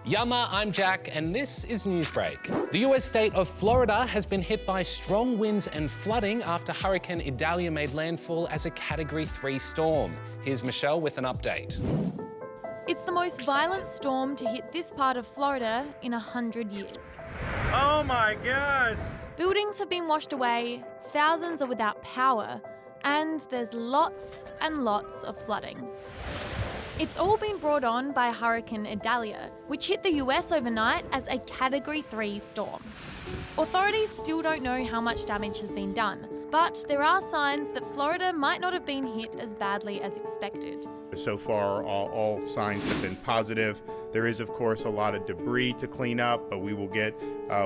Yama, I'm Jack, and this is Newsbreak. The US state of Florida has been hit by strong winds and flooding after Hurricane Idalia made landfall as a Category 3 storm. Here's Michelle with an update. It's the most violent storm to hit this part of Florida in 100 years. Oh my gosh! Buildings have been washed away, thousands are without power, and there's lots and lots of flooding. It's all been brought on by Hurricane Idalia, which hit the US overnight as a Category 3 storm. Authorities still don't know how much damage has been done, but there are signs that Florida might not have been hit as badly as expected. So far, all signs have been positive. There is, of course, a lot of debris to clean up, but we will get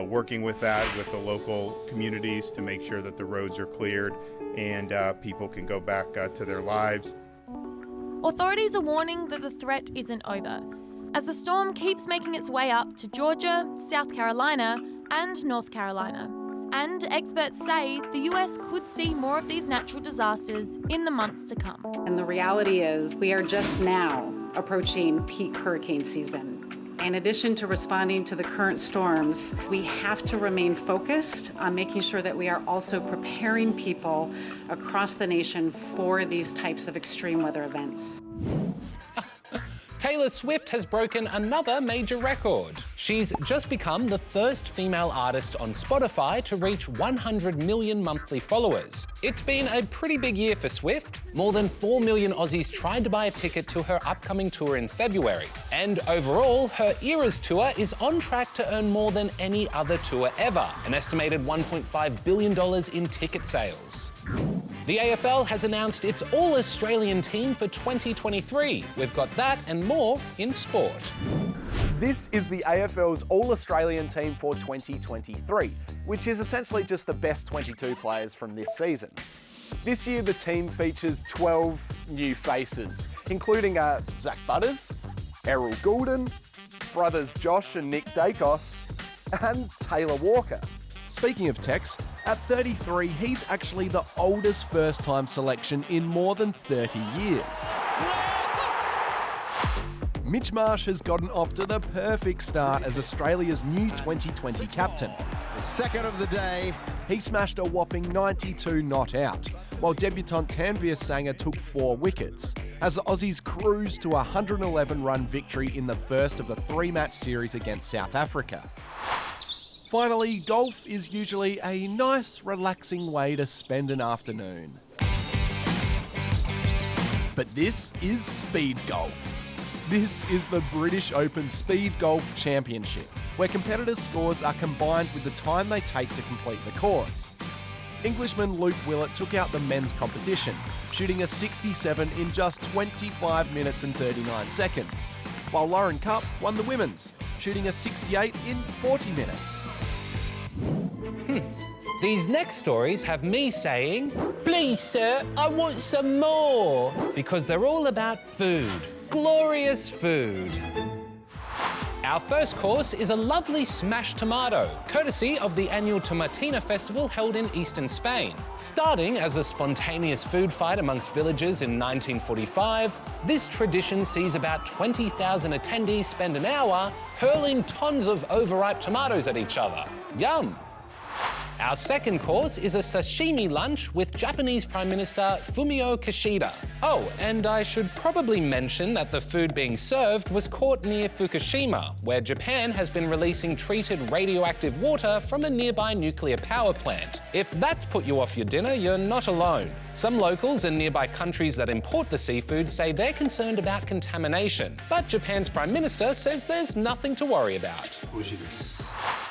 working with that with the local communities to make sure that the roads are cleared and people can go back to their lives. Authorities are warning that the threat isn't over, as the storm keeps making its way up to Georgia, South Carolina, and North Carolina. And experts say the US could see more of these natural disasters in the months to come. And the reality is we are just now approaching peak hurricane season. In addition to responding to the current storms, we have to remain focused on making sure that we are also preparing people across the nation for these types of extreme weather events. Taylor Swift has broken another major record. She's just become the first female artist on Spotify to reach 100 million monthly followers. It's been a pretty big year for Swift. More than 4 million Aussies tried to buy a ticket to her upcoming tour in February. And overall, her Eras tour is on track to earn more than any other tour ever, an estimated $1.5 billion in ticket sales. The AFL has announced its all-Australian team for 2023. We've got that and more in sport. This is the AFL's all-Australian team for 2023, which is essentially just the best 22 players from this season. This year, the team features 12 new faces, including Zach Butters, Errol Goulden, brothers Josh and Nick Dacos, and Taylor Walker. Speaking of Tex, at 33, he's actually the oldest first-time selection in more than 30 years. Mitch Marsh has gotten off to the perfect start as Australia's new 2020 captain. The second of the day. He smashed a whopping 92 not out, while debutant Tanvir Sangha took 4 wickets, as the Aussies cruised to a 111-run victory in the first of the 3-match series against South Africa. Finally, golf is usually a nice, relaxing way to spend an afternoon. But this is speed golf. This is the British Open Speed Golf Championship, where competitors' scores are combined with the time they take to complete the course. Englishman Luke Willett took out the men's competition, shooting a 67 in just 25 minutes and 39 seconds, while Lauren Cupp won the women's, shooting a 68 in 40 minutes. These next stories have me saying, "Please, sir, I want some more," because they're all about food. Glorious food. Our first course is a lovely smashed tomato, courtesy of the annual Tomatina festival held in eastern Spain. Starting as a spontaneous food fight amongst villagers in 1945, this tradition sees about 20,000 attendees spend an hour hurling tons of overripe tomatoes at each other. Yum! Our second course is a sashimi lunch with Japanese Prime Minister Fumio Kishida. Oh, and I should probably mention that the food being served was caught near Fukushima, where Japan has been releasing treated radioactive water from a nearby nuclear power plant. If that's put you off your dinner, you're not alone. Some locals in nearby countries that import the seafood say they're concerned about contamination, but Japan's Prime Minister says there's nothing to worry about.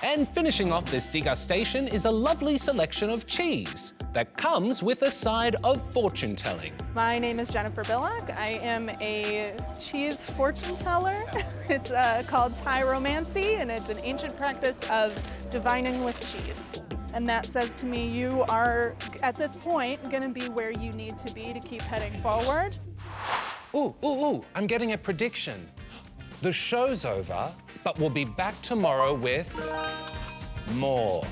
And finishing off this degustation is a lovely selection of cheese that comes with a side of fortune-telling. My name is Jennifer Billock. I am a cheese fortune teller. It's called Tyromancy, and it's an ancient practice of divining with cheese. And that says to me, you are, at this point, going to be where you need to be to keep heading forward. Ooh, I'm getting a prediction. The show's over, but we'll be back tomorrow with more.